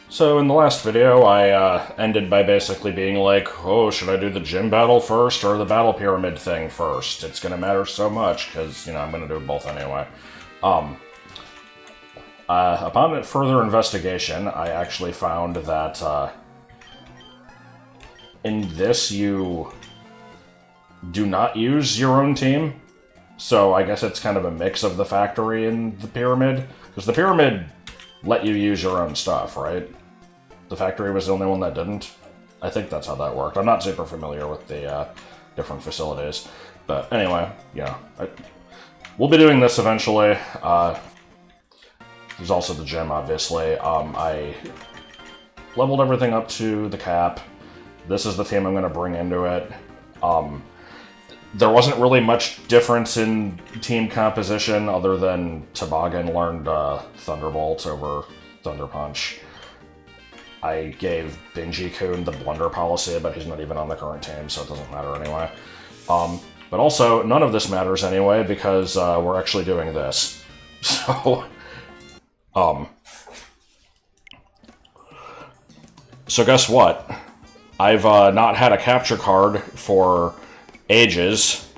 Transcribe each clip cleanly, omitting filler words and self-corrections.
So in the last video, I ended by basically being like, oh, should I do the gym battle first or the battle pyramid thing first? It's going to matter so much, because, I'm going to do both anyway. Upon further investigation, I actually found that in this you do not use your own team. So I guess it's kind of a mix of the factory and the pyramid. Because the pyramid let you use your own stuff, right? The factory was the only one that didn't. I think that's how that worked. I'm not super familiar with the different facilities. But anyway, we'll be doing this eventually. There's also the gym, obviously. I leveled everything up to the cap. This is the team I'm going to bring into it. There wasn't really much difference in team composition other than Toboggan learned Thunderbolt over Thunder Punch. I gave Benji-kun the blunder policy, but he's not even on the current team, so it doesn't matter anyway. But also, none of this matters anyway, because we're actually doing this. So guess what? I've not had a capture card for ages,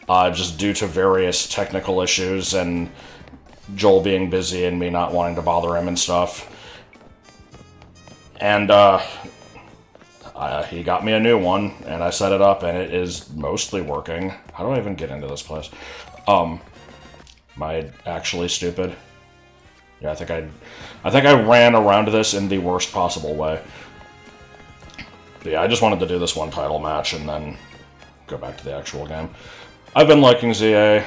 just due to various technical issues and Joel being busy and me not wanting to bother him and stuff. And he got me a new one, and I set it up, and it is mostly working. How do I even get into this place? Am I actually stupid? Yeah, I think I ran around this in the worst possible way. But yeah, I just wanted to do this one title match and then go back to the actual game. I've been liking ZA.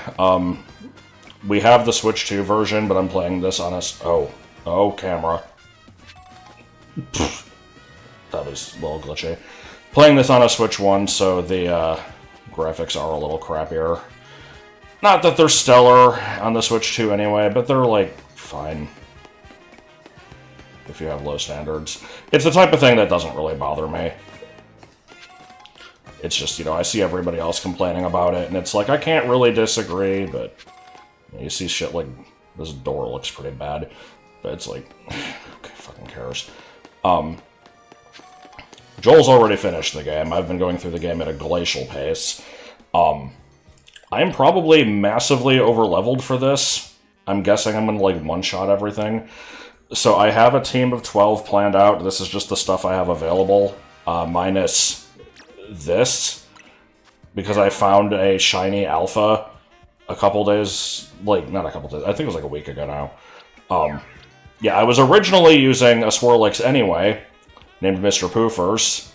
We have the Switch 2 version, but I'm playing this on a... Oh, camera. That was a little glitchy. Playing this on a Switch 1, so the graphics are a little crappier. Not that they're stellar on the Switch 2 anyway, but they're, like, fine. If you have low standards. It's the type of thing that doesn't really bother me. It's just, I see everybody else complaining about it, and it's like, I can't really disagree, but you see shit like, this door looks pretty bad, but it's like, who fucking cares? Joel's already finished the game. I've been going through the game at a glacial pace. I'm probably massively over-leveled for this. I'm guessing I'm gonna, like, one-shot everything. So I have a team of 12 planned out. This is just the stuff I have available, minus this, because I found a shiny alpha a couple days, not a couple days, I think it was like a week ago now. Yeah, I was originally using a Swirlix anyway, named Mr. Poofers.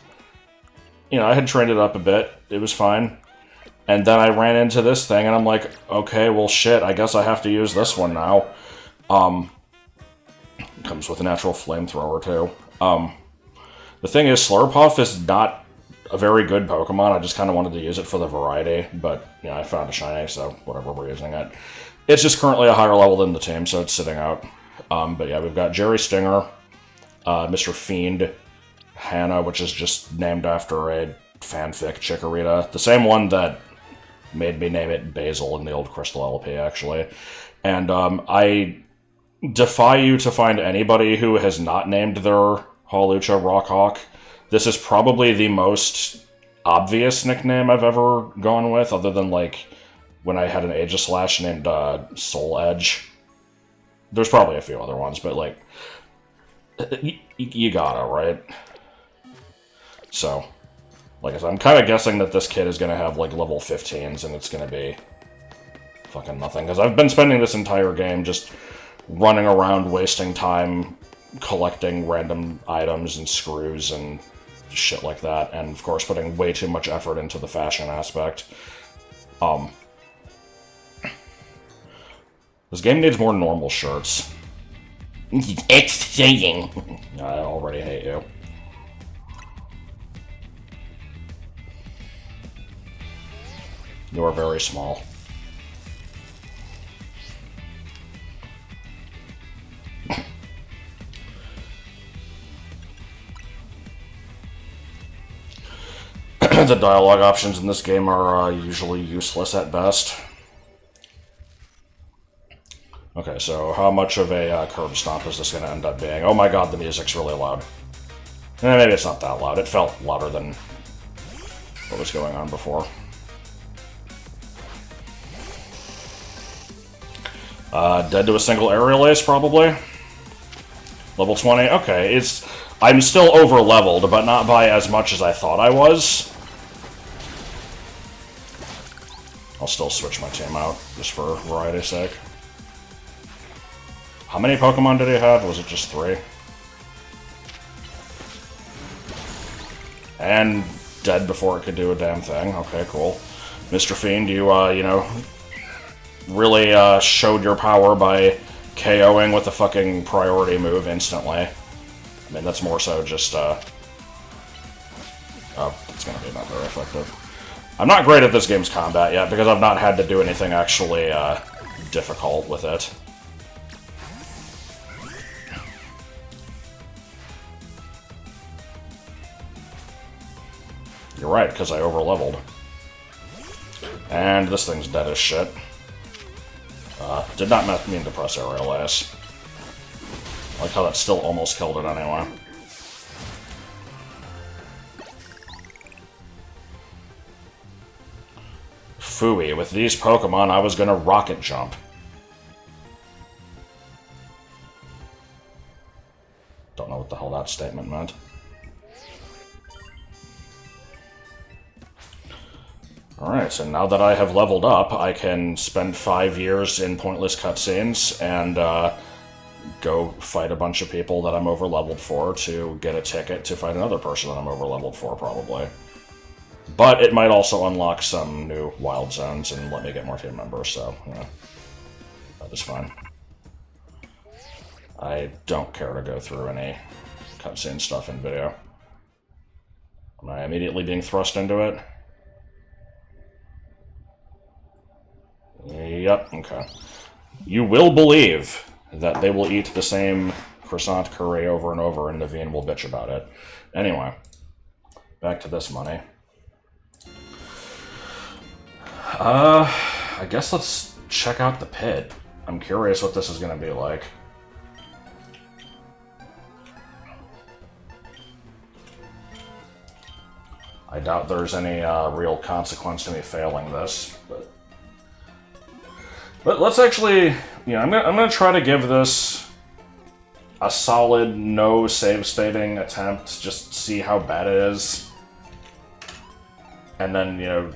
I had trained it up a bit, it was fine. And then I ran into this thing, and I'm like, okay, well shit, I guess I have to use this one now. Comes with a natural flamethrower, too. The thing is, Slurpuff is not a very good Pokemon. I just kind of wanted to use it for the variety, but, I found a shiny, so whatever, we're using it. It's just currently a higher level than the team, so it's sitting out. But yeah, we've got Jerry Stinger, Mr. Fiend, Hannah, which is just named after a fanfic Chikorita. The same one that made me name it Basil in the old Crystal LP, actually. And I defy you to find anybody who has not named their Hawlucha Rockhawk. This is probably the most obvious nickname I've ever gone with, other than, when I had an Aegislash named Soul Edge. There's probably a few other ones, but, you gotta, right? So, like I said, I'm kind of guessing that this kid is going to have, level 15s, and it's going to be fucking nothing. Because I've been spending this entire game just running around, wasting time, collecting random items and screws and shit like that, and of course putting way too much effort into the fashion aspect. This game needs more normal shirts. It's saying. I already hate you. You are very small. The dialogue options in this game are usually useless at best. Okay, so how much of a curb stomp is this going to end up being? Oh my god, the music's really loud. Maybe it's not that loud. It felt louder than what was going on before. Dead to a single aerial ace, probably. Level 20. Okay, I'm still over-leveled, but not by as much as I thought I was. I'll still switch my team out, just for variety's sake. How many Pokemon did he have? Was it just 3? And dead before it could do a damn thing. Okay, cool. Mr. Fiend, you know, really showed your power by KOing with the fucking priority move instantly. I mean, that's more so just, oh, it's gonna be not very effective. I'm not great at this game's combat yet, because I've not had to do anything actually, difficult with it. You're right, because I over-leveled. And this thing's dead as shit. Did not mean to press aerial ace. I like how that still almost killed it anyway. Phooey, with these Pokemon, I was gonna rocket jump. Don't know what the hell that statement meant. Alright, so now that I have leveled up, I can spend 5 years in pointless cutscenes and go fight a bunch of people that I'm over-leveled for to get a ticket to fight another person that I'm over-leveled for, probably. But it might also unlock some new wild zones and let me get more team members, so, yeah, that is fine. I don't care to go through any cutscene stuff in video. Am I immediately being thrust into it? Yep, okay. You will believe that they will eat the same croissant curry over and over and Naveen will bitch about it. Anyway, back to this money. I guess let's check out the pit. I'm curious what this is going to be like. I doubt there's any real consequence to me failing this, but let's actually, you know, I'm gonna try to give this a solid no save stating attempt, just see how bad it is, and then, you know,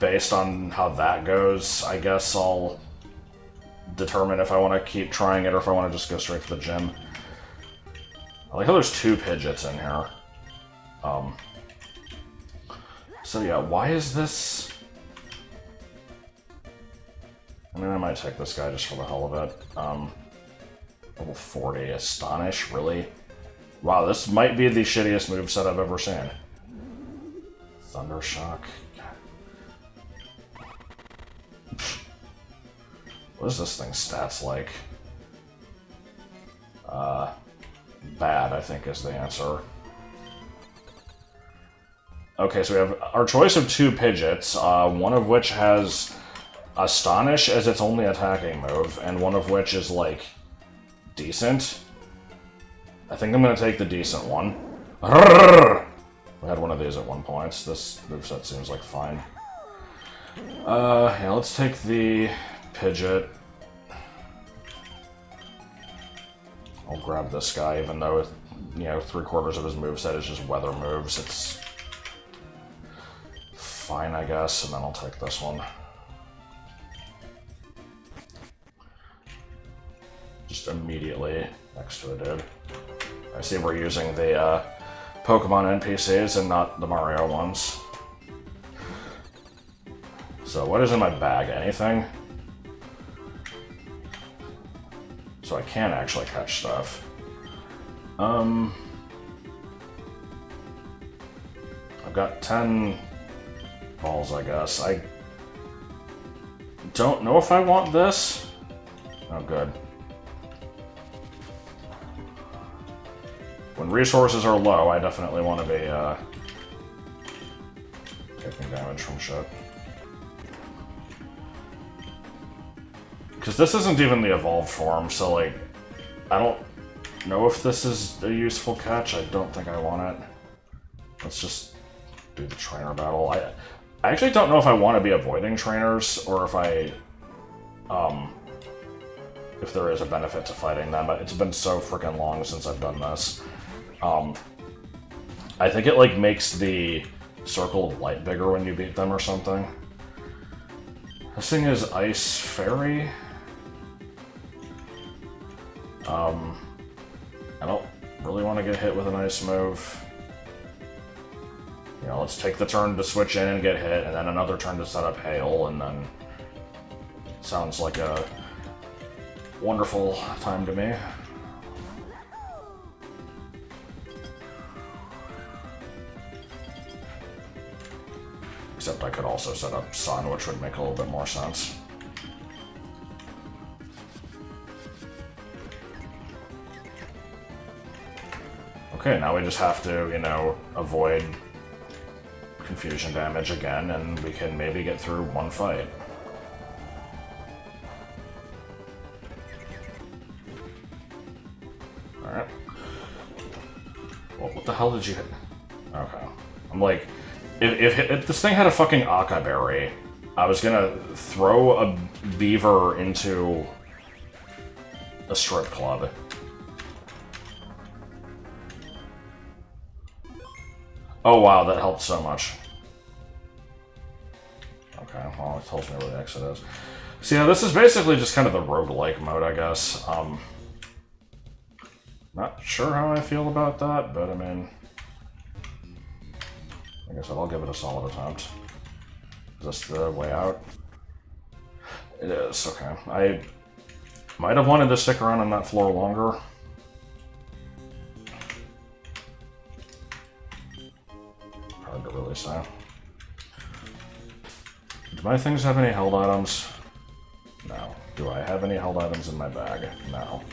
based on how that goes, I guess I'll determine if I want to keep trying it or if I want to just go straight to the gym. I like how there's 2 Pidgeots in here. So yeah, why is this? I mean, I might take this guy just for the hell of it. Level 40, Astonish, really? Wow, this might be the shittiest moveset I've ever seen. Thundershock. What is this thing's stats like? Bad, I think, is the answer. Okay, so we have our choice of 2 Pidgeots, one of which has Astonish as its only attacking move, and one of which is, like, decent. I think I'm gonna take the decent one. We had one of these at one point. This moveset seems like fine. Yeah, let's take the Pidgeot. I'll grab this guy, even though, you know, 3/4 of his moveset is just weather moves. It's fine, I guess, and then I'll take this one. Just immediately next to it, dude. I see we're using the Pokemon NPCs and not the Mario ones. So what is in my bag? Anything? So I can actually catch stuff. I've got 10 balls, I guess. I don't know if I want this. Oh, good. When resources are low, I definitely want to be taking damage from shit. Because this isn't even the evolved form, so, like, I don't know if this is a useful catch. I don't think I want it. Let's just do the trainer battle. I actually don't know if I want to be avoiding trainers, or if if there is a benefit to fighting them. It's been so freaking long since I've done this. I think it, like, makes the circle of light bigger when you beat them or something. This thing is Ice Fairy. I don't really want to get hit with an ice move. You know, let's take the turn to switch in and get hit, and then another turn to set up Hail, and then... Sounds like a wonderful time to me. Except I could also set up Sun, which would make a little bit more sense. Okay, now we just have to, you know, avoid confusion damage again, and we can maybe get through one fight. Alright. Well, what the hell did you hit? Okay. I'm like, if this thing had a fucking Aka Berry, I was gonna throw a beaver into a strip club. Oh wow, that helped so much. Okay, well, it tells me where the exit is. So yeah, this is basically just kind of the roguelike mode, I guess. Not sure how I feel about that, but I mean... Like I said, I'll give it a solid attempt. Is this the way out? It is, okay. I might have wanted to stick around on that floor longer. Hard to really say. Do my things have any held items? No. Do I have any held items in my bag? No.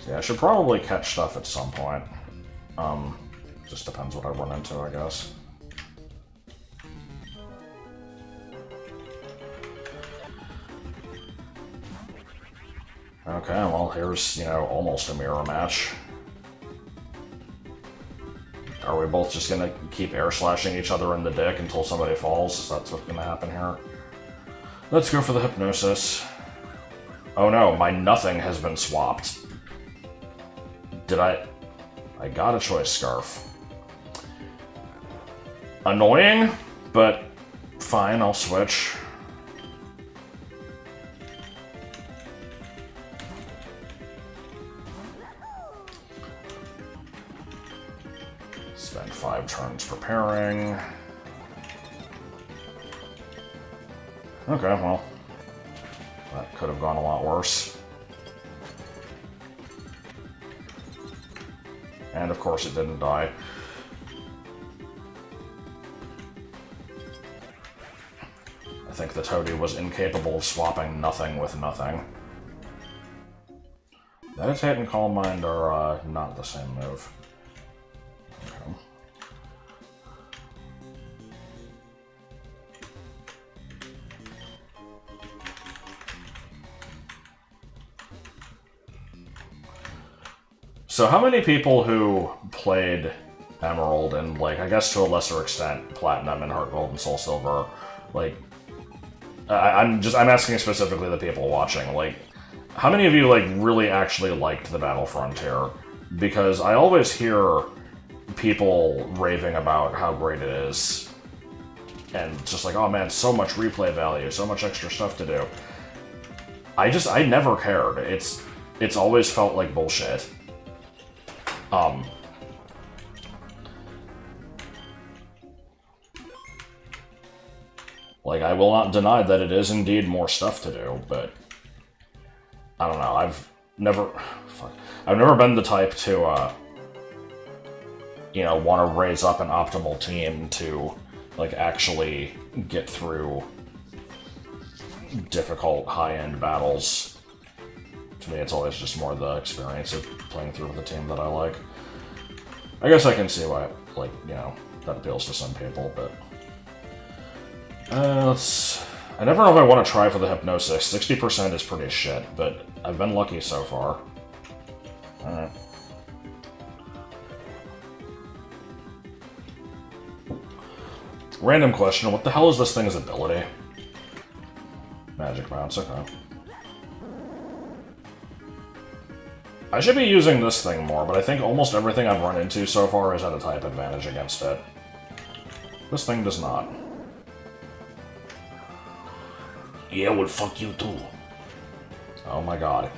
So yeah, I should probably catch stuff at some point. Just depends what I run into, I guess. Okay, well, here's, you know, almost a mirror match. Are we both just gonna keep air slashing each other in the dick until somebody falls? Is that what's gonna happen here? Let's go for the hypnosis. Oh no, my nothing has been swapped. Did I got a choice scarf. Annoying, but fine, I'll switch. Spend 5 turns preparing. Okay, well, that could have gone a lot worse. And of course it didn't die. I think the toady was incapable of swapping nothing with nothing. Meditate and Calm Mind are not the same move. Okay. So how many people who played Emerald and, like, I guess to a lesser extent, Platinum and Heart Gold and Soul Silver, like, I'm asking specifically the people watching, like, how many of you, like, really actually liked the Battle Frontier? Because I always hear people raving about how great it is, and just like, oh man, so much replay value, so much extra stuff to do. I never cared. It's always felt like bullshit. Like, I will not deny that it is indeed more stuff to do, but I don't know, I've never been the type to, you know, want to raise up an optimal team to, like, actually get through difficult, high-end battles. To me, it's always just more the experience of playing through with a team that I like. I guess I can see why, like, you know, that appeals to some people, but... let's I never know if I want to try for the Hypnosis. 60% is pretty shit, but I've been lucky so far. Alright. Random question, what the hell is this thing's ability? Magic Bounce, okay. I should be using this thing more, but I think almost everything I've run into so far has had a type advantage against it. This thing does not. Yeah, well, fuck you too. Oh my god.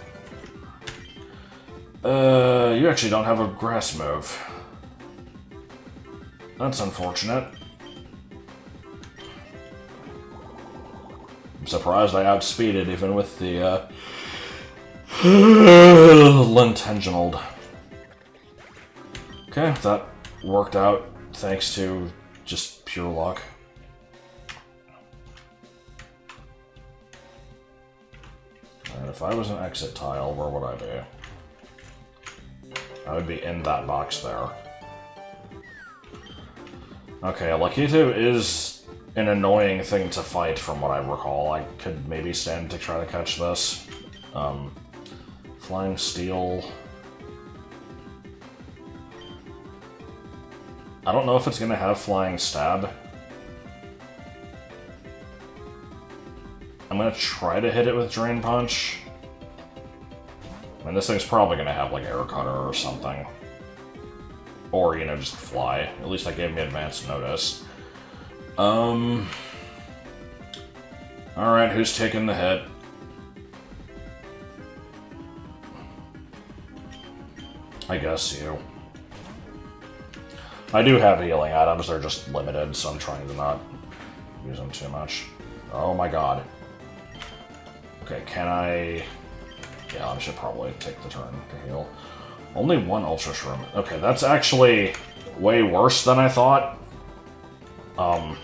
You actually don't have a grass move. That's unfortunate. I'm surprised I outspeeded even with the, Lintenginald. Okay, that worked out thanks to just pure luck. And if I was an exit tile, where would I be? I would be in that box there. Okay, Lakitu is an annoying thing to fight from what I recall. I could maybe stand to try to catch this. Flying Steel. I don't know if it's gonna have Flying Stab. I'm gonna try to hit it with Drain Punch. I mean, this thing's probably gonna have, like, Air Cutter or something. Or, you know, just fly. At least that gave me advance notice. Alright, who's taking the hit? I guess you. I do have healing items, they're just limited, so I'm trying to not use them too much. Oh my god. Okay, can I... Yeah, I should probably take the turn to heal. Only one Ultra Shroom. Okay, that's actually way worse than I thought. I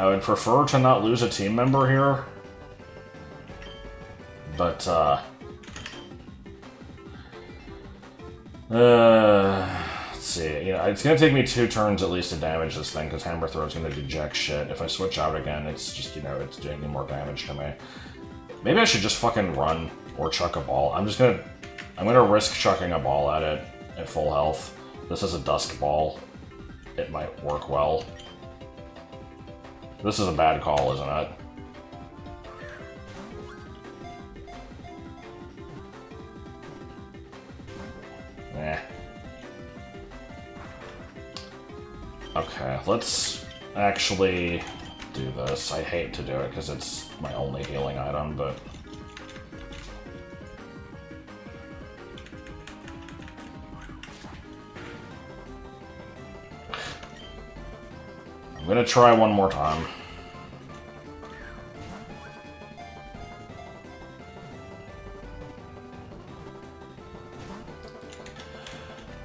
would prefer to not lose a team member here. But, let's see. You know, it's gonna take me 2 turns at least to damage this thing, because Hammer Throw's gonna do jack shit. If I switch out again, it's just, you know, it's doing more damage to me. Maybe I should just fucking run or chuck a ball. I'm gonna risk chucking a ball at it at full health. This is a Dusk Ball. It might work well. This is a bad call, isn't it? Eh. Okay, let's actually do this. I hate to do it because it's my only healing item, but... I'm gonna try one more time.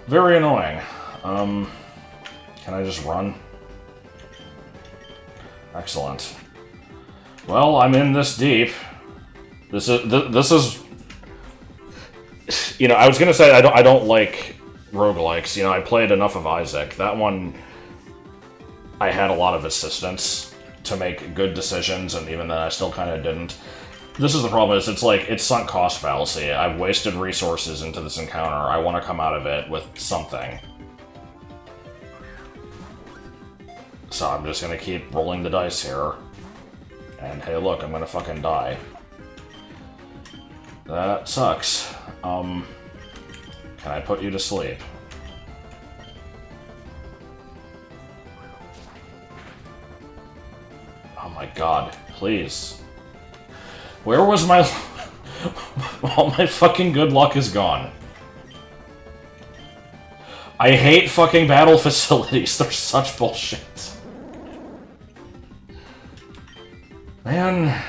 Very annoying. Can I just run? Excellent. Well, I'm in this deep. This is... You know, I was gonna say I don't like roguelikes. You know, I played enough of Isaac. That one... I had a lot of assistance to make good decisions, and even then I still kind of didn't. This is the problem, is it's like, it's sunk cost fallacy. I've wasted resources into this encounter. I want to come out of it with something. So I'm just gonna keep rolling the dice here. And hey look, I'm gonna fucking die. That sucks. Can I put you to sleep? Oh my god, please. Where was my... All my fucking good luck is gone. I hate fucking battle facilities, they're such bullshit. Man...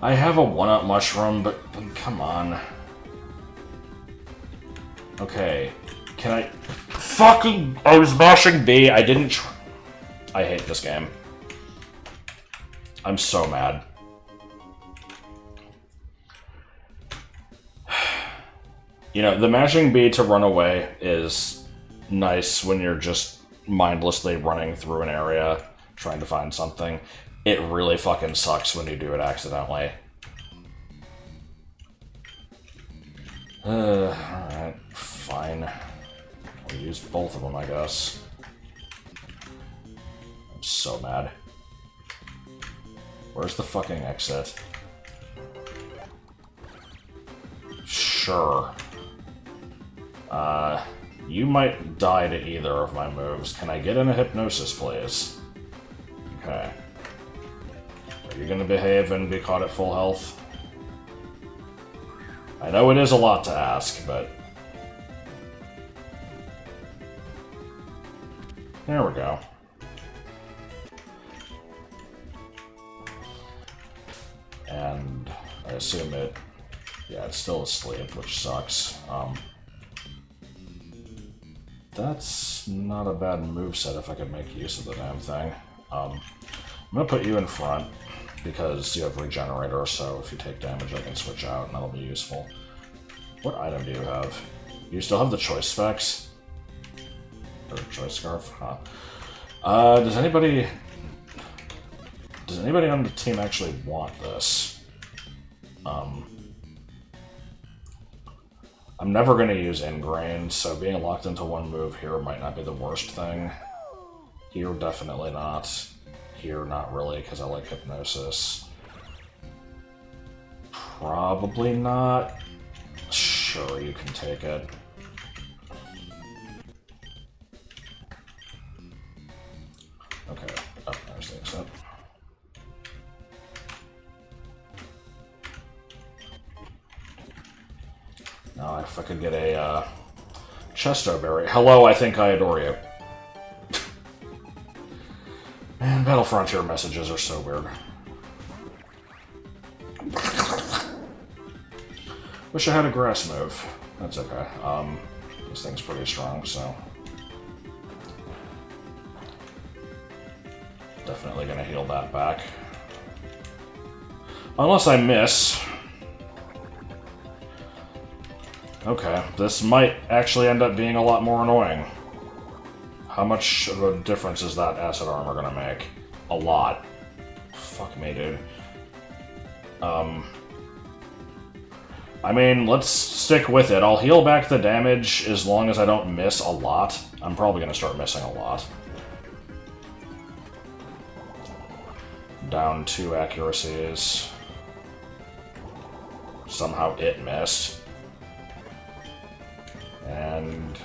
I have a 1-up mushroom, but come on. Okay, can I... Fucking... I was mashing B, I didn't try... I hate this game. I'm so mad. You know, the mashing B to run away is nice when you're just mindlessly running through an area trying to find something. It really fucking sucks when you do it accidentally. Alright, fine. I'll use both of them, I guess. I'm so mad. Where's the fucking exit? Sure. You might die to either of my moves. Can I get in a hypnosis, please? Okay. Are you gonna behave and be caught at full health? I know it is a lot to ask, but... There we go. And I assume it... Yeah, it's still asleep, which sucks. That's not a bad moveset if I could make use of the damn thing. I'm gonna put you in front, because you have Regenerator, so if you take damage I can switch out, and that'll be useful. What item do you have? You still have the Choice Specs? Or Choice Scarf? Huh. Does anybody on the team actually want this? I'm never going to use Ingrained, so being locked into one move here might not be the worst thing. Here, definitely not. Here, not really, because I like Hypnosis. Probably not. Sure, you can take it. Okay, oh, there's the exit. Now, if I could get a Chesto Berry. Hello, I think I adore you. Man, Battle Frontier messages are so weird. Wish I had a grass move. That's okay. This thing's pretty strong, so... Definitely gonna heal that back. Unless I miss. Okay, this might actually end up being a lot more annoying. How much of a difference is that acid armor gonna make? A lot. Fuck me, dude. I mean, let's stick with it. I'll heal back the damage as long as I don't miss a lot. I'm probably gonna start missing a lot. Down 2 accuracies. Somehow it missed. And...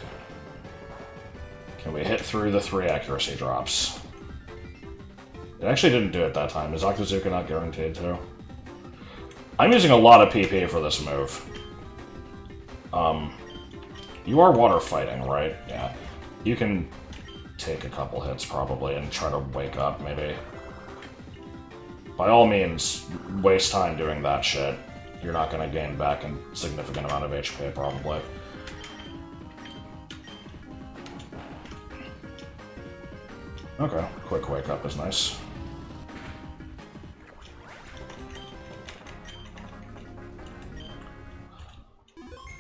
Can we hit through the 3 accuracy drops? It actually didn't do it that time. Is Octozuka not guaranteed to? I'm using a lot of PP for this move. You are water fighting, right? Yeah. You can take a couple hits, probably, and try to wake up, maybe. By all means, waste time doing that shit. You're not going to gain back a significant amount of HP, probably. Okay, quick wake up is nice.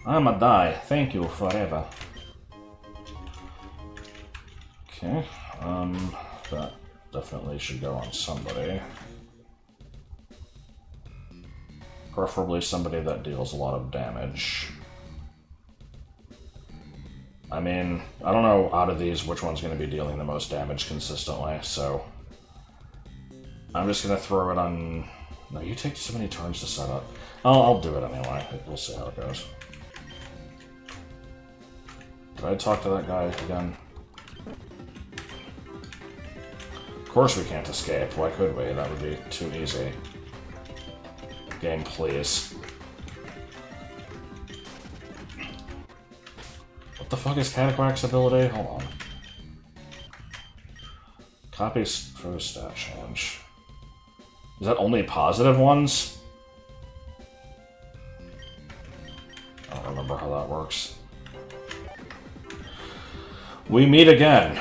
I'ma die. Thank you forever. Okay, that definitely should go on somebody. Preferably somebody that deals a lot of damage. I mean, I don't know out of these which one's going to be dealing the most damage consistently, so... I'm just going to throw it on... No, you take so many turns to set up. I'll do it anyway. We'll see how it goes. Did I talk to that guy again? Of course we can't escape. Why could we? That would be too easy. Game, please. What the fuck is Cataquack's ability? Hold on. Copies for stat change. Is that only positive ones? I don't remember how that works. We meet again.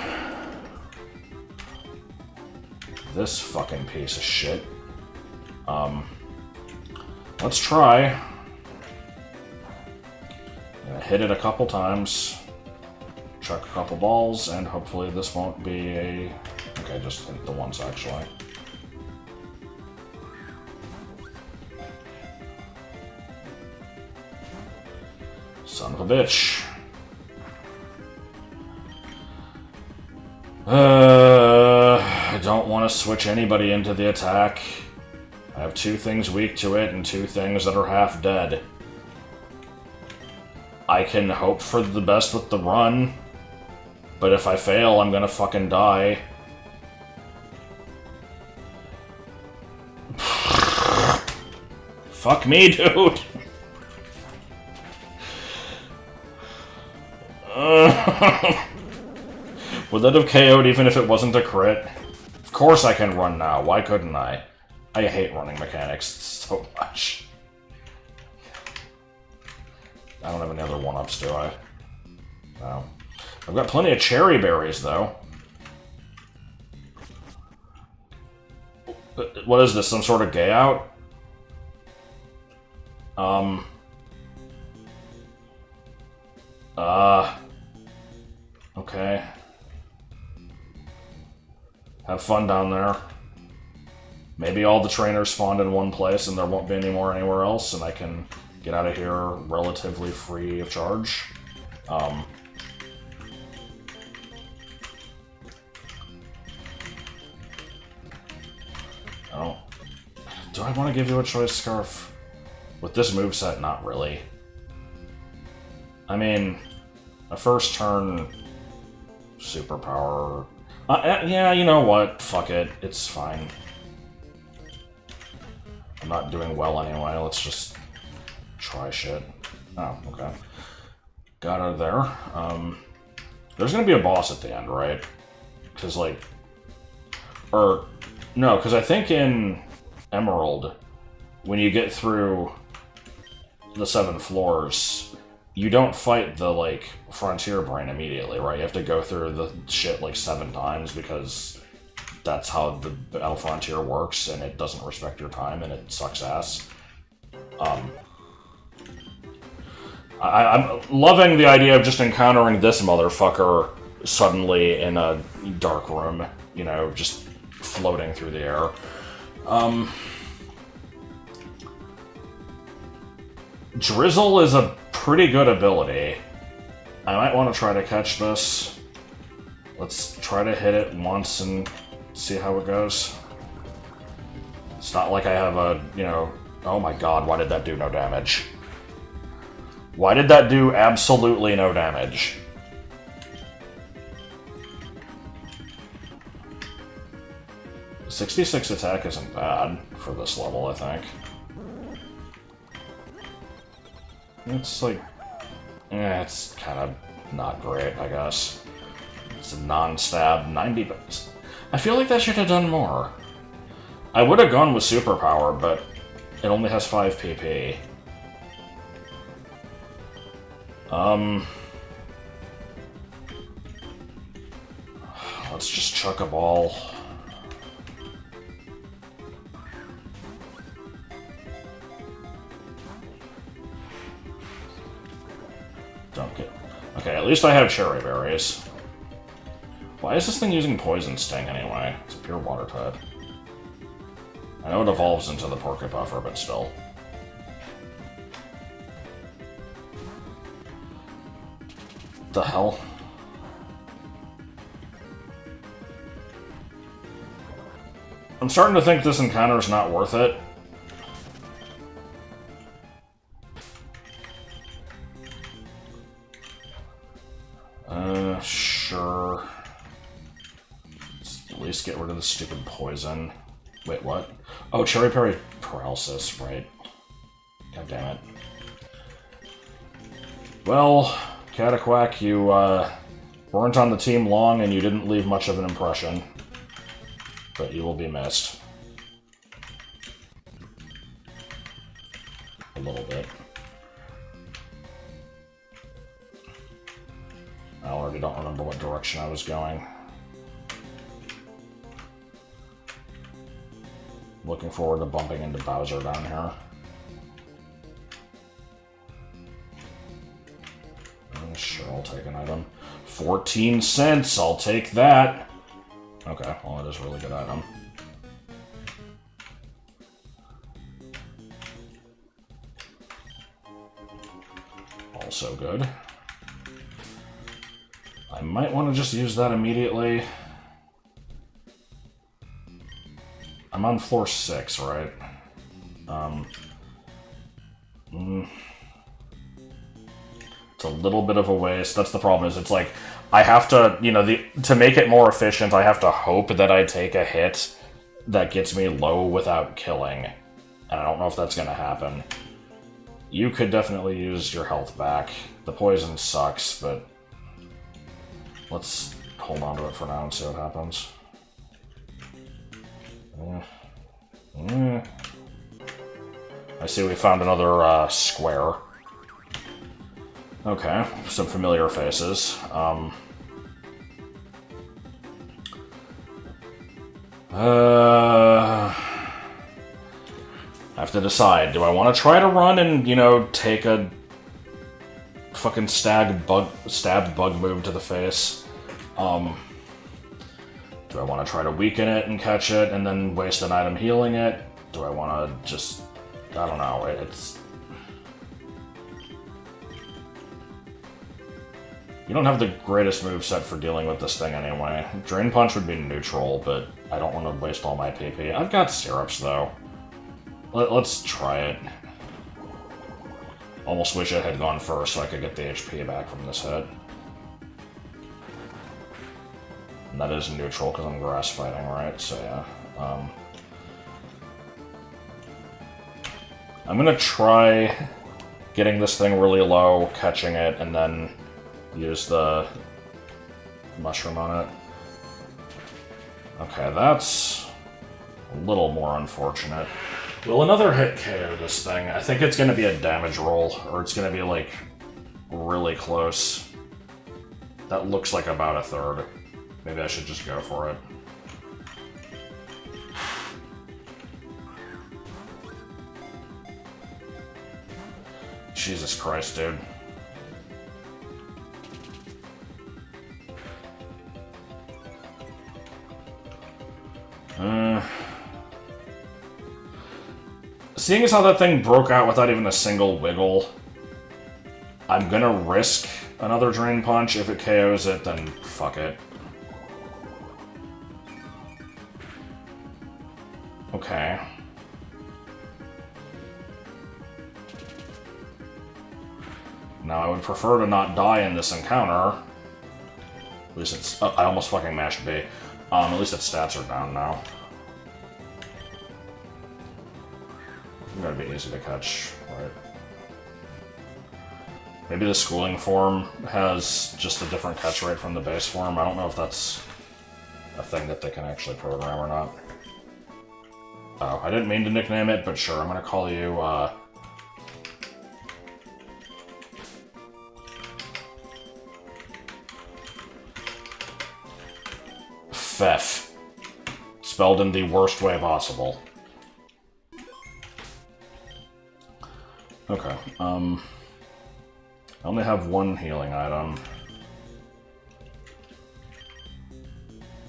This fucking piece of shit. Let's try. I'm gonna hit it a couple times. chuck a couple balls, and hopefully this won't be a... Okay, just hit the once, actually. Son of a bitch. I don't want to switch anybody into the attack. I have 2 things weak to it and 2 things that are half dead. I can hope for the best with the run, but if I fail, I'm gonna fucking die. Fuck me, dude! Would that have KO'd even if it wasn't a crit? Of course I can run now, why couldn't I? I hate running mechanics so much. I don't have any other 1-ups, do I? No. I've got plenty of cherry berries, though. What is this, some sort of gay out? Okay. Have fun down there. Maybe all the trainers spawned in one place and there won't be any more anywhere else, and I can get out of here relatively free of charge. Oh. Do I want to give you a choice scarf? With this moveset, not really. I mean, a first turn superpower... yeah, you know what? Fuck it. It's fine. I'm not doing well anyway. Let's just try shit. Oh, okay. Got out of there. There's gonna be a boss at the end, right? Because, like... Or... No, because I think in Emerald, when you get through the 7 floors, you don't fight the, like, Frontier Brain immediately, right? You have to go through the shit, like, 7 times, because that's how the Battle Frontier works, and it doesn't respect your time, and it sucks ass. I'm loving the idea of just encountering this motherfucker suddenly in a dark room, you know, just floating through the air. Drizzle is a pretty good ability. I might want to try to catch this. Let's try to hit it once and see how it goes. It's not like I have a, you know... Oh my god, why did that do no damage? Why did that do absolutely no damage? .66 attack isn't bad for this level, I think. It's like... it's kind of not great, I guess. It's a non-stab 90, but... I feel like that should have done more. I would have gone with superpower, but it only has 5 PP. Let's just chuck a ball. Don't get... Okay, at least I have cherry berries. Why is this thing using Poison Sting anyway? It's a pure water type. I know it evolves into the Porky Puffer, but still. The hell? I'm starting to think this encounter is not worth it. Sure. Let's at least get rid of the stupid poison. Wait, what? Oh, Cherry Berry Paralysis, right. God damn it. Well, Cataquack, you weren't on the team long and you didn't leave much of an impression. But you will be missed. A little bit. I already don't remember what direction I was going. Looking forward to bumping into Bowser down here. Sure, I'll take an item. 14 cents, I'll take that. Okay, well, it is a really good item. Also good. I might want to just use that immediately. I'm on floor 6, right? It's a little bit of a waste. That's the problem, is it's like, I have to, you know, to make it more efficient, I have to hope that I take a hit that gets me low without killing. And I don't know if that's going to happen. You could definitely use your health back. The poison sucks, but let's hold on to it for now and see what happens. I see we found another square. Okay, some familiar faces. I have to decide. Do I want to try to run and, you know, take a fucking stabbed bug move to the face? Do I want to try to weaken it and catch it and then waste an item healing it? Do I want to just... I don't know, it's... You don't have the greatest moveset for dealing with this thing anyway. Drain Punch would be neutral, but I don't want to waste all my PP. I've got syrups, though. Let's try it. Almost wish I had gone first so I could get the HP back from this hit. And that is neutral because I'm grass fighting, right? So yeah. I'm gonna try getting this thing really low, catching it, and then use the mushroom on it. Okay, that's a little more unfortunate. Will another hit KO this thing? I think it's gonna be a damage roll, or it's gonna be, like, really close. That looks like about a third. Maybe I should just go for it. Jesus Christ, dude. Seeing as how that thing broke out without even a single wiggle, I'm gonna risk another Drain Punch. If it KOs it, then fuck it. Okay. Now, I would prefer to not die in this encounter. At least it's... Oh, I almost fucking mashed B. At least its stats are down now. Gotta be easy to catch, right? Maybe the schooling form has just a different catch rate from the base form. I don't know if that's a thing that they can actually program or not. Oh, I didn't mean to nickname it, but sure, I'm gonna call you, Fef. Spelled in the worst way possible. Okay, I only have one healing item.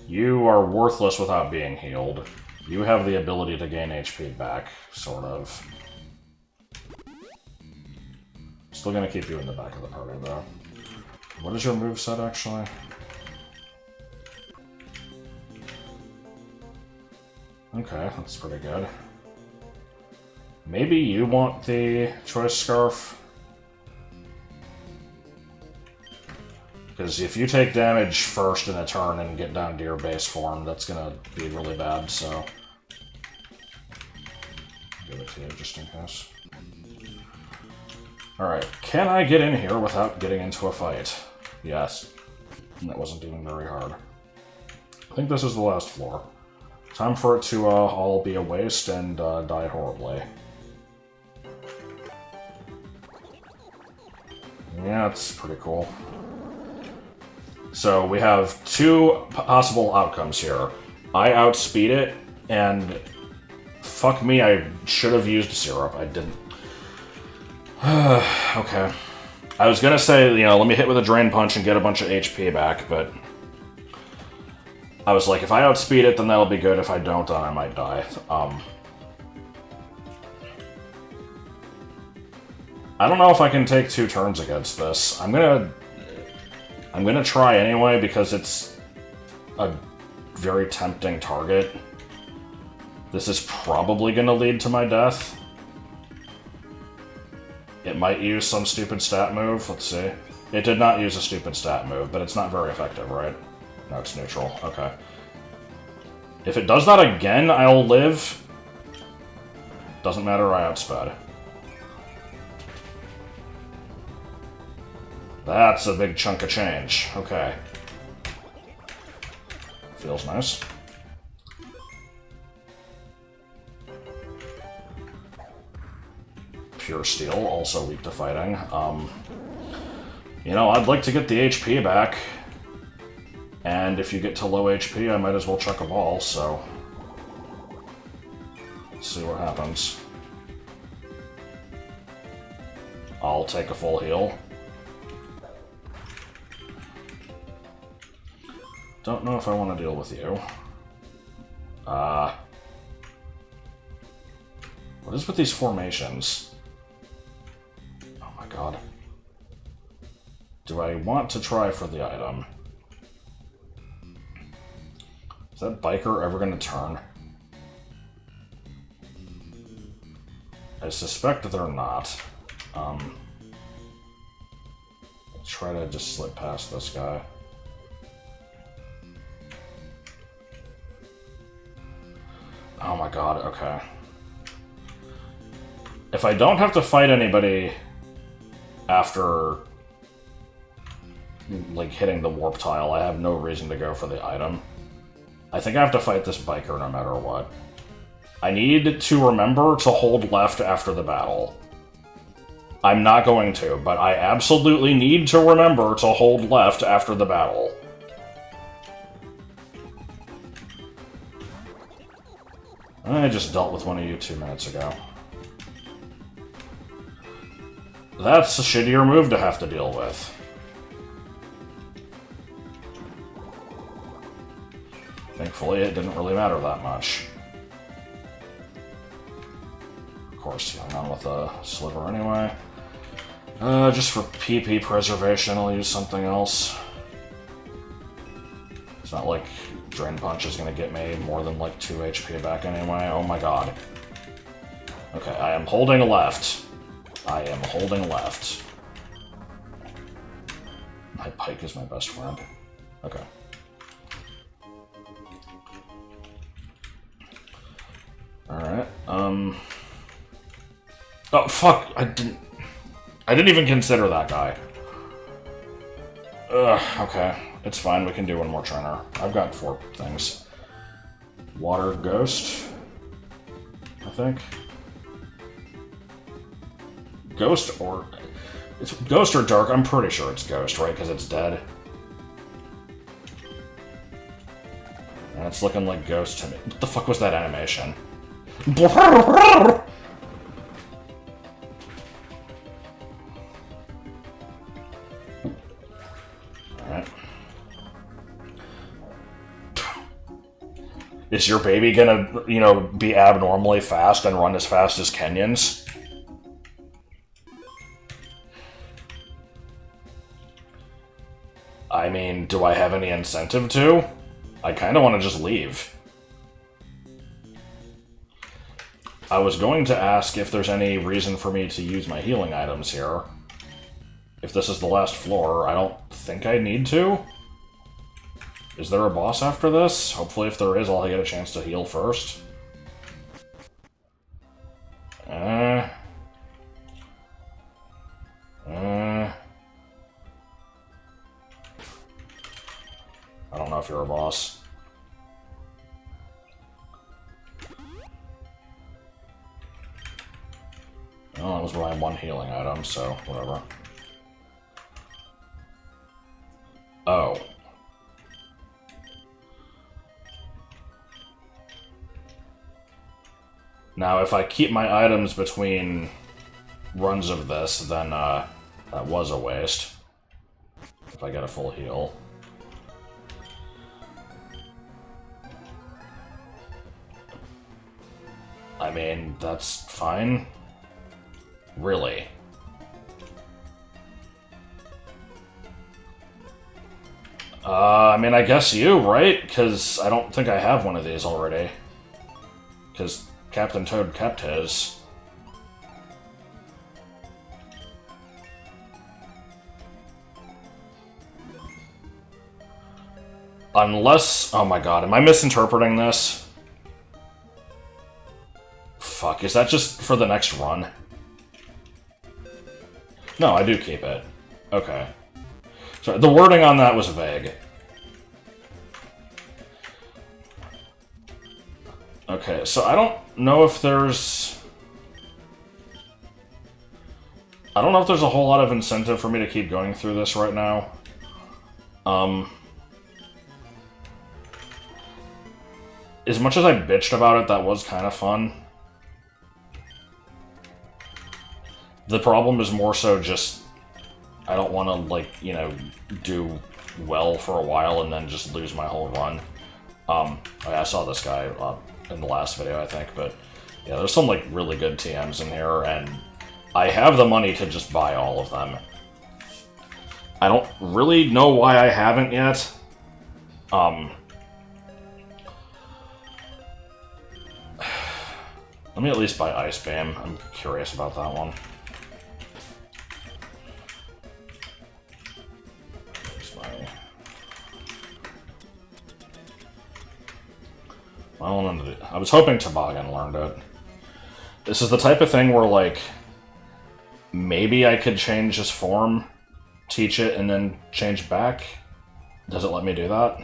You are worthless without being healed. You have the ability to gain HP back, sort of. Still gonna keep you in the back of the party, though. What is your moveset, actually? Okay, that's pretty good. Maybe you want the Choice Scarf? Because if you take damage first in a turn and get down to your base form, that's gonna be really bad, so... Give it to you, just in case. Alright, can I get in here without getting into a fight? Yes. And that wasn't even very hard. I think this is the last floor. Time for it to all be a waste and die horribly. Yeah, it's pretty cool. So we have two possible outcomes here. I outspeed it, and fuck me, I should have used syrup. I didn't. Okay. I was gonna say, let me hit with a Drain Punch and get a bunch of HP back, but I was like, if I outspeed it, then that'll be good. If I don't, then I might die. I don't know if I can take 2 turns against this. I'm gonna try anyway, because it's a very tempting target. This is probably gonna lead to my death. It might use some stupid stat move. Let's see. It did not use a stupid stat move, but it's not very effective, right? No, it's neutral. Okay. If it does that again, I'll live. Doesn't matter, I outsped. That's a big chunk of change. Okay. Feels nice. Pure Steel, also weak to fighting. I'd like to get the HP back. And if you get to low HP, I might as well chuck a ball, so... Let's see what happens. I'll take a full heal. Don't know if I want to deal with you. What is with these formations? Oh my god. Do I want to try for the item? Is that biker ever going to turn? I suspect they're not. I'll try to just slip past this guy. Oh my god, okay. If I don't have to fight anybody after, like, hitting the warp tile, I have no reason to go for the item. I think I have to fight this biker no matter what. I need to remember to hold left after the battle. I'm not going to, but I absolutely need to remember to hold left after the battle. I just dealt with one of you 2 minutes ago. That's a shittier move to have to deal with. Thankfully, it didn't really matter that much. Of course, he hung on with a sliver anyway. Just for PP preservation, I'll use something else. It's not like Drain Punch is going to get me more than like 2 HP back anyway. Oh my god. Okay, I am holding left. I am holding left. My pike is my best friend. Okay. Alright, Oh, fuck! I didn't even consider that guy. Ugh, okay. It's fine, we can do one more trainer. I've got 4 things. Water Ghost, I think. Ghost or... It's Ghost or Dark, I'm pretty sure it's Ghost, right? Because it's dead. And it's looking like Ghost to me. What the fuck was that animation? Alright. Is your baby gonna, be abnormally fast and run as fast as Kenyans? I mean, do I have any incentive to? I kinda wanna just leave. I was going to ask if there's any reason for me to use my healing items here. If this is the last floor, I don't think I need to. Is there a boss after this? Hopefully if there is, I'll get a chance to heal first. I don't know if you're a boss. Oh, that was my 1 healing item, so whatever. Oh. Now, if I keep my items between runs of this, then, That was a waste. If I get a full heal. I mean, that's fine. Really. I mean, I guess you, right? Because I don't think I have one of these already. Because Captain Toad kept his. Unless... Oh my god, am I misinterpreting this? Fuck, is that just for the next run? No, I do keep it. Okay. Sorry, the wording on that was vague. Okay, so I don't know if there's... I don't know if there's a whole lot of incentive for me to keep going through this right now. As much as I bitched about it, that was kind of fun. The problem is more so just... I don't want to, like, you know, do well for a while and then just lose my whole run. I saw this guy in the last video, I think, but yeah, there's some, like, really good TMs in here, and I have the money to just buy all of them. I don't really know why I haven't yet. Let me at least buy Ice Beam. I'm curious about that one. Well, I was hoping Toboggan learned it. This is the type of thing where, like, maybe I could change his form, teach it, and then change back. Does it let me do that?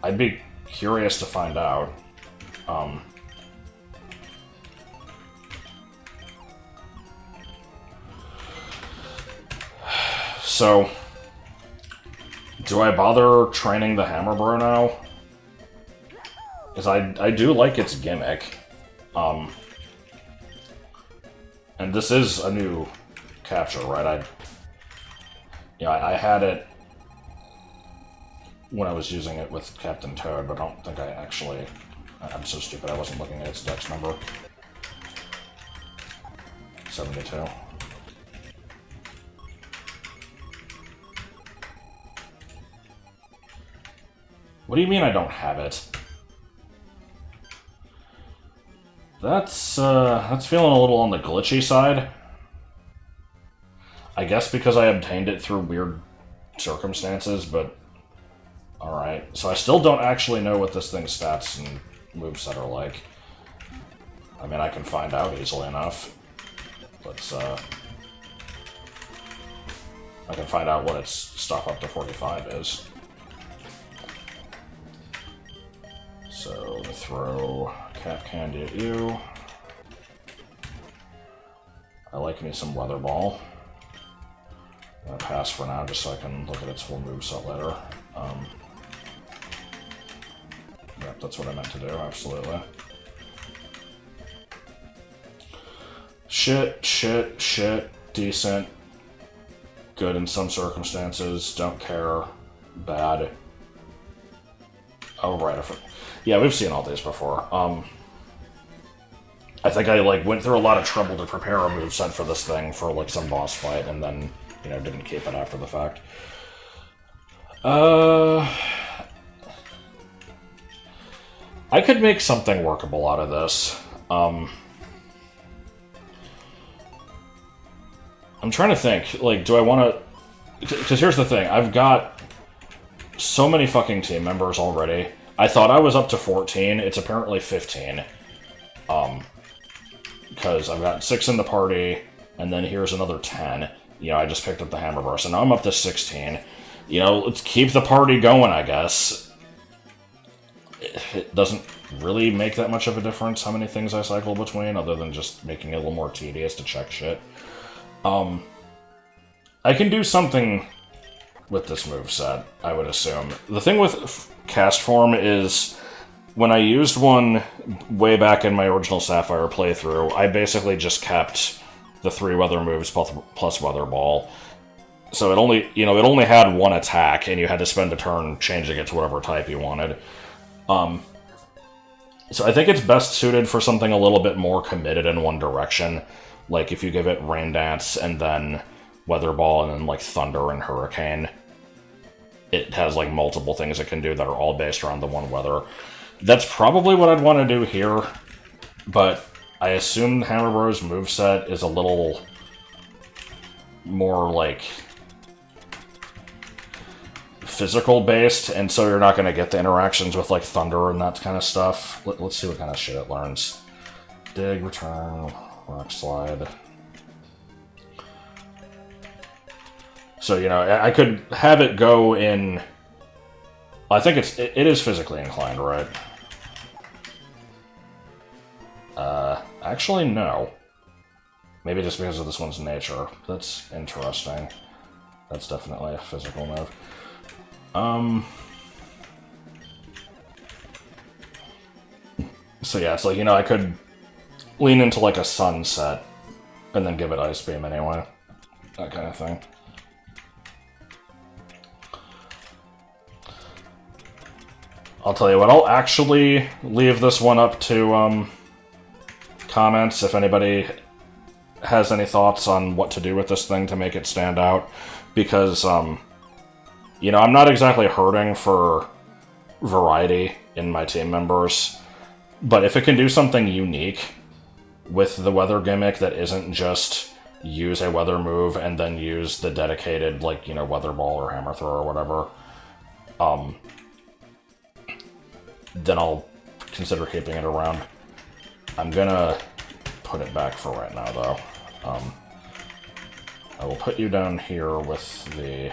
I'd be curious to find out. So, do I bother training the Hammer Bro now? Because I do like its gimmick. And this is a new capture, right? I had it when I was using it with Captain Toad, but I don't think I actually... I'm so stupid, I wasn't looking at its dex number. 72. What do you mean I don't have it? That's feeling a little on the glitchy side. I guess because I obtained it through weird circumstances, but... Alright, so I still don't actually know what this thing's stats and moveset are like. I mean, I can find out easily enough. Let's, I can find out what its stuff up to 45 is. So, throw Cap Candy at you. I like me some Weather Ball. I'm gonna pass for now just so I can look at its full moveset later. Yep, that's what I meant to do, absolutely. Shit, decent. Good in some circumstances, don't care. Bad. Oh, right, yeah, we've seen all these before. I think I, like, went through a lot of trouble to prepare a moveset for this thing for, like, some boss fight, and then, you know, didn't keep it after the fact. I could make something workable out of this. I'm trying to think, like, do I want to... Because here's the thing, I've got so many fucking team members already. I thought I was up to 14, it's apparently 15. Because I've got 6 in the party, and then here's another 10. You know, I just picked up the Hammer Bro, so now I'm up to 16. You know, let's keep the party going, I guess. It doesn't really make that much of a difference how many things I cycle between, other than just making it a little more tedious to check shit. I can do something with this moveset, I would assume. The thing with cast form is, when I used one way back in my original Sapphire playthrough, I basically just kept the 3 weather moves plus weather ball. So it only had 1 attack, and you had to spend a turn changing it to whatever type you wanted. So I think it's best suited for something a little bit more committed in one direction. Like if you give it Rain Dance and then Weather Ball and then like Thunder and Hurricane. It has like multiple things it can do that are all based around the one weather. That's probably what I'd want to do here, but I assume Hammer Bros moveset is a little more like physical based, and so you're not going to get the interactions with like Thunder and that kind of stuff. Let's see what kind of shit it learns. Dig, Return, Rock Slide. So, you know, I could have it go in... I think it is physically inclined, right? Actually, no. Maybe just because of this one's nature. That's interesting. That's definitely a physical move. So yeah, it's like, you know, I could lean into like a Sunset and then give it Ice Beam anyway. That kind of thing. I'll tell you what, I'll actually leave this one up to comments if anybody has any thoughts on what to do with this thing to make it stand out. Because, you know, I'm not exactly hurting for variety in my team members. But if it can do something unique with the weather gimmick that isn't just use a weather move and then use the dedicated, like, you know, weather ball or hammer throw or whatever, then I'll consider keeping it around. I'm gonna put it back for right now, though. I will put you down here with the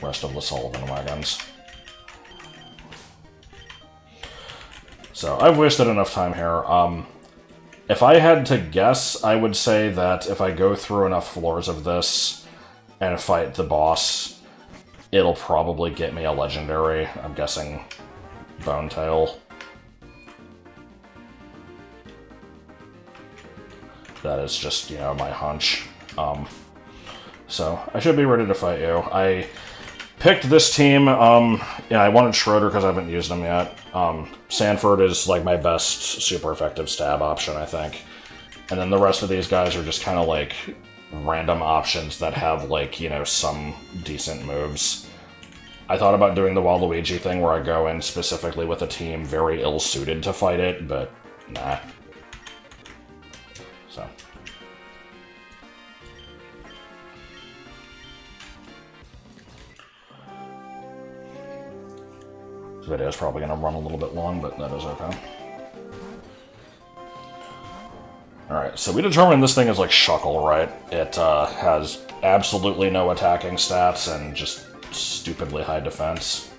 rest of the Sullivan wagons. So, I've wasted enough time here. If I had to guess, I would say that if I go through enough floors of this and fight the boss, it'll probably get me a legendary. I'm guessing Bone Tail. That is just, you know, my hunch. So, I should be ready to fight you. I picked this team, yeah, I wanted Schroeder because I haven't used him yet. Sanford is, like, my best super effective stab option, I think. And then the rest of these guys are just kind of, like, random options that have, like, you know, some decent moves. I thought about doing the Waluigi thing where I go in specifically with a team very ill-suited to fight it, but nah. So. This video is probably going to run a little bit long, but that is okay. Alright, so we determined this thing is like Shuckle, right? It has absolutely no attacking stats and just stupidly high defense.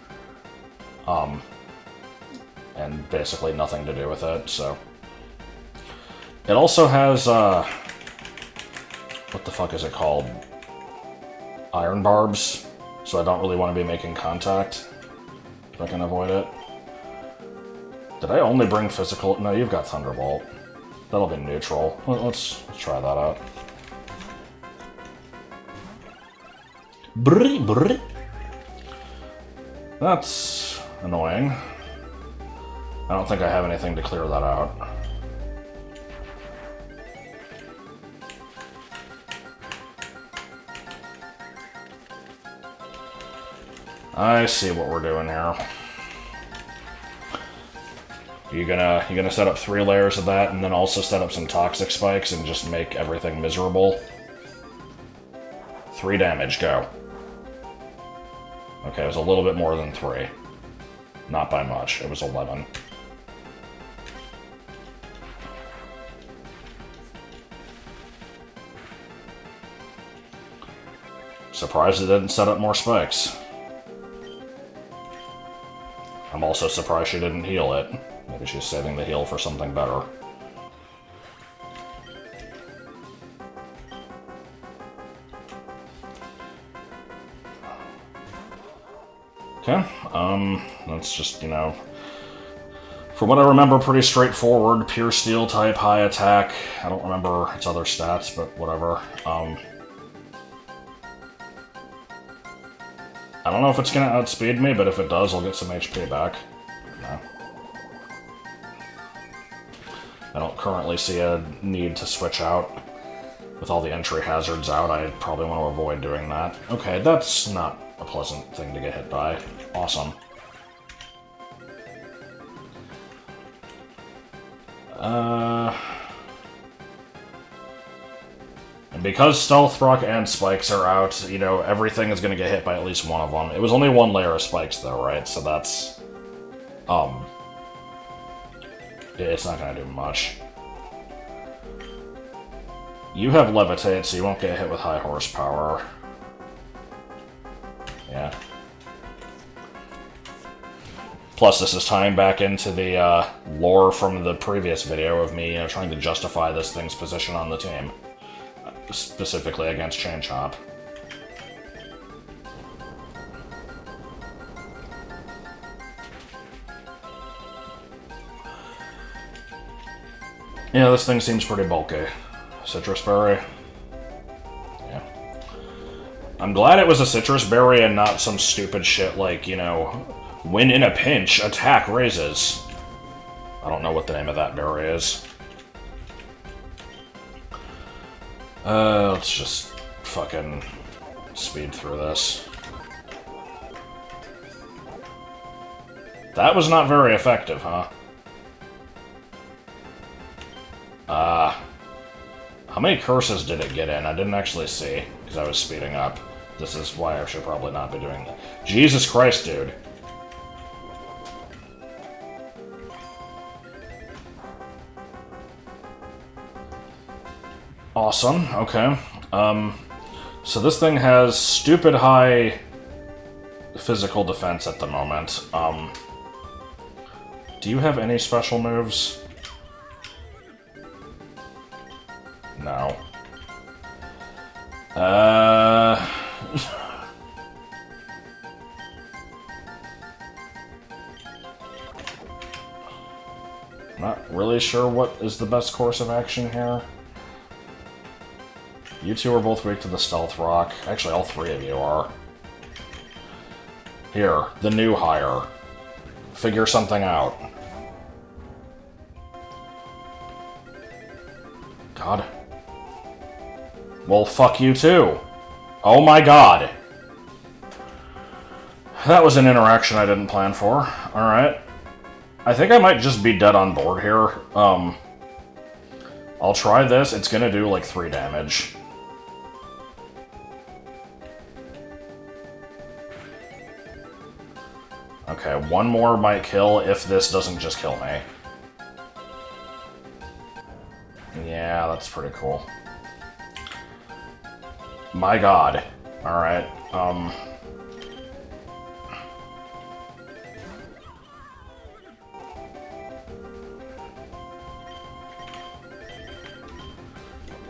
And basically nothing to do with it, so... It also has, what the fuck is it called? Iron Barbs, so I don't really want to be making contact, if I can avoid it. Did I only bring physical? No, you've got Thunderbolt. That'll be neutral. Let's try that out. Brrr, brrr. That's annoying. I don't think I have anything to clear that out. I see what we're doing here. You gonna set up 3 layers of that and then also set up some toxic spikes and just make everything miserable? 3 damage, go. Okay, it was a little bit more than 3. Not by much, it was 11. Surprised it didn't set up more spikes. I'm also surprised she didn't heal it. Maybe she's saving the heal for something better. Okay, let's just, you know, From what I remember, pretty straightforward, pure steel type, high attack. I don't remember its other stats, but whatever. I don't know if it's going to outspeed me, but if it does, I'll get some HP back. No. I don't currently see a need to switch out. With all the entry hazards out, I probably want to avoid doing that. Okay, that's not a pleasant thing to get hit by. Awesome. And because Stealth Rock and Spikes are out, you know, everything is going to get hit by at least one of them. It was only one layer of Spikes, though, right? So that's... it's not going to do much. You have Levitate, so you won't get hit with high horsepower. Yeah. Plus, this is tying back into the lore from the previous video of me, you know, trying to justify this thing's position on the team. Specifically against Chain Chomp. Yeah, this thing seems pretty bulky. Citrus Berry. Yeah. I'm glad it was a Citrus Berry and not some stupid shit like, you know, when in a pinch, attack raises. I don't know what the name of that berry is. Let's just fucking speed through this. That was not very effective, huh? How many curses did it get in? I didn't actually see, because I was speeding up. This is why I should probably not be doing that. Jesus Christ, dude. Awesome, okay. So this thing has stupid high physical defense at the moment. Do you have any special moves? No. Not really sure what is the best course of action here. You two are both weak to the Stealth Rock. Actually, all three of you are. Here, the new hire. Figure something out. God. Well, fuck you too. Oh my god. That was an interaction I didn't plan for. Alright. I think I might just be dead on board here. I'll try this. It's gonna do like 3 damage. Okay, one more might kill if this doesn't just kill me. Yeah, that's pretty cool. My god. Alright,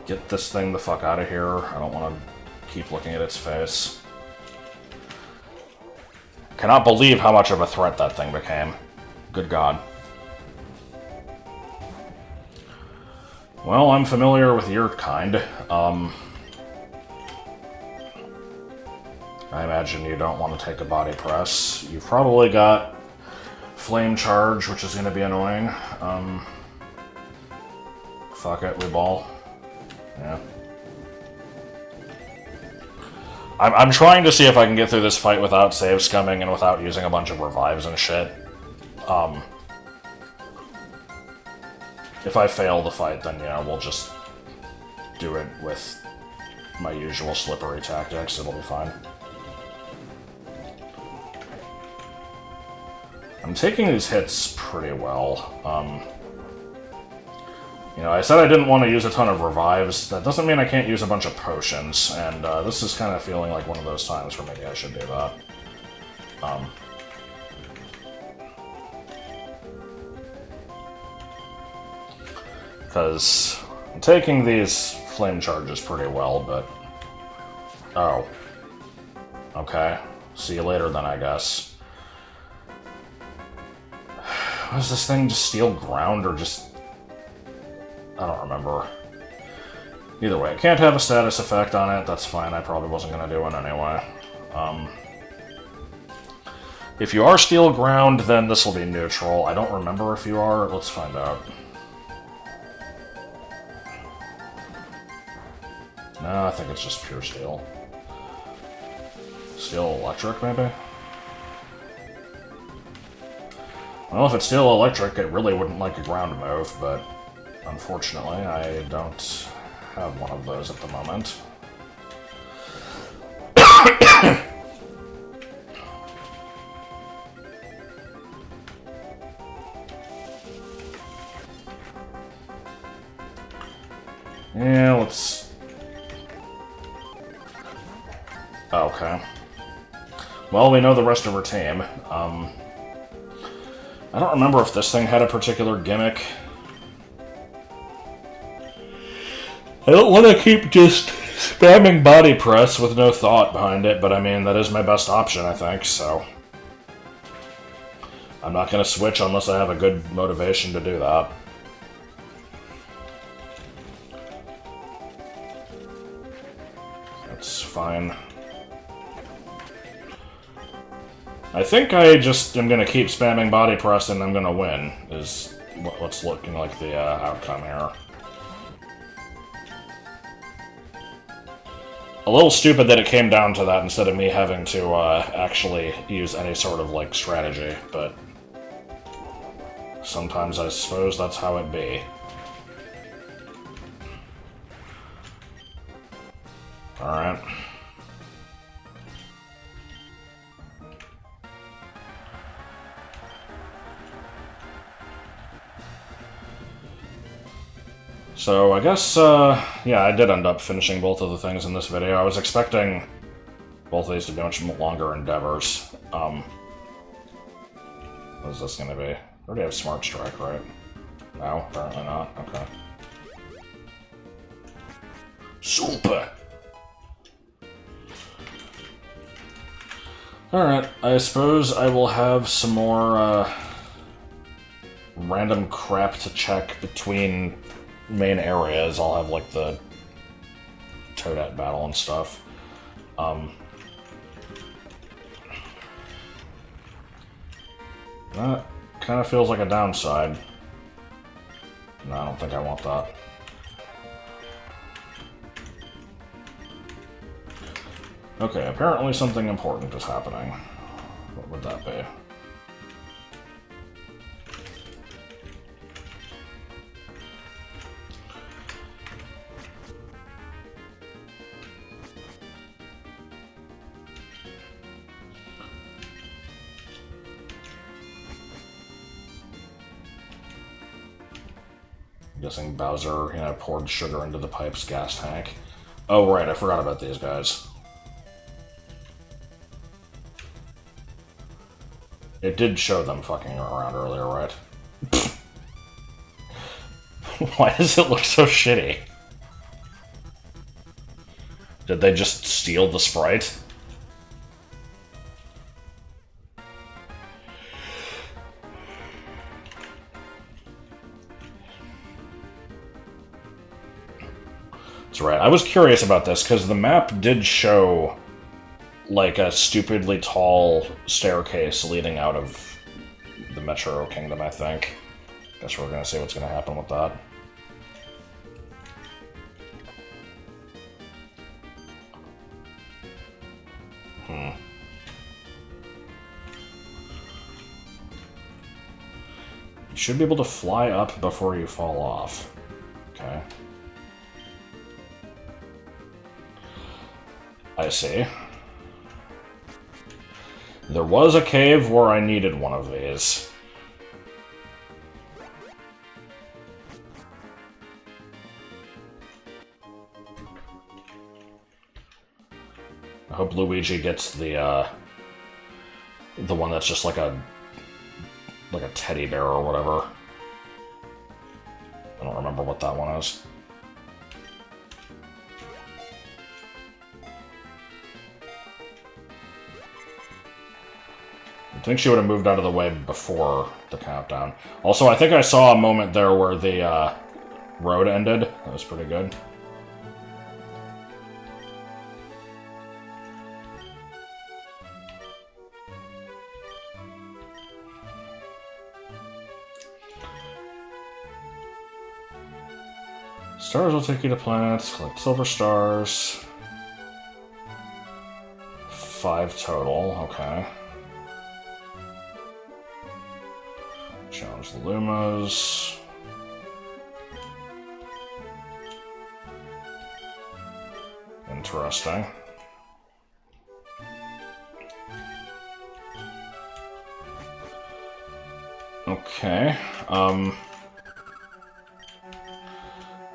get this thing the fuck out of here. I don't want to keep looking at its face. Cannot believe how much of a threat that thing became. Good god. Well, I'm familiar with your kind. I imagine you don't want to take a body press. You've probably got Flame Charge, which is going to be annoying. Fuck it, we ball. Yeah. I'm trying to see if I can get through this fight without save scumming and without using a bunch of revives and shit. If I fail the fight, then, yeah, we'll just do it with my usual slippery tactics. It'll be fine. I'm taking these hits pretty well. You know, I said I didn't want to use a ton of revives. That doesn't mean I can't use a bunch of potions, and this is kind of feeling like one of those times where maybe I should do that. Because I'm taking these flame charges pretty well, but... Oh. Okay. See you later then, I guess. Was this thing just steel ground or just... I don't remember. Either way, it can't have a status effect on it. That's fine. I probably wasn't going to do it anyway. If you are steel ground, then this will be neutral. I don't remember if you are. Let's find out. No, I think it's just pure steel. Steel electric, maybe? Well, if it's steel electric, it really wouldn't like a ground move, but unfortunately, I don't have one of those at the moment. Yeah, let's... Okay. Well, we know the rest of her team. I don't remember if this thing had a particular gimmick. I don't want to keep just spamming body press with no thought behind it, but I mean, that is my best option, I think, so... I'm not going to switch unless I have a good motivation to do that. That's fine. I think I just am going to keep spamming body press and I'm going to win, is what's looking like the outcome here. A little stupid that it came down to that instead of me having to actually use any sort of, like, strategy, but sometimes I suppose that's how it be. Alright. So, I guess, yeah, I did end up finishing both of the things in this video. I was expecting both of these to be much longer endeavors. What is this gonna be? I already have Smart Strike, right? No, apparently not. Okay. Super! Alright, I suppose I will have some more, random crap to check between main areas. I'll have, like, the Toadette battle and stuff. That kind of feels like a downside. No, I don't think I want that. Okay, apparently something important is happening. What would that be? I'm guessing Bowser, you know, poured sugar into the pipe's gas tank. Oh, right, I forgot about these guys. It did show them fucking around earlier, right? Why does it look so shitty? Did they just steal the sprite? That's right. I was curious about this, because the map did show, like, a stupidly tall staircase leading out of the Metro Kingdom, I think. Guess we're gonna see what's gonna happen with that. You should be able to fly up before you fall off. Okay. I see. There was a cave where I needed one of these. I hope Luigi gets the one that's just like a teddy bear or whatever. I don't remember what that one is. I think she would have moved out of the way before the countdown. Also, I think I saw a moment there where the road ended. That was pretty good. Stars will take you to planets. Collect silver stars. 5 total. Okay. Challenge the Lumas. Interesting. Okay.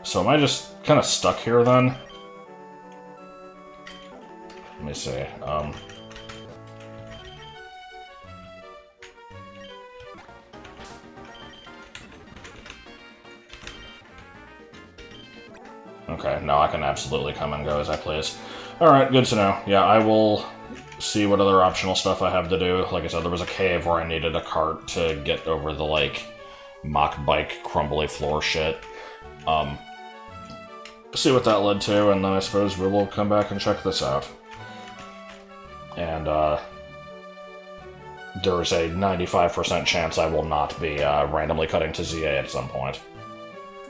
So am I just kind of stuck here then? Let me see. Okay, no, I can absolutely come and go as I please. Alright, good to know. Yeah, I will see what other optional stuff I have to do. Like I said, there was a cave where I needed a cart to get over the, like, mock bike crumbly floor shit. See what that led to, and then I suppose we will come back and check this out. And, there's a 95% chance I will not be randomly cutting to ZA at some point.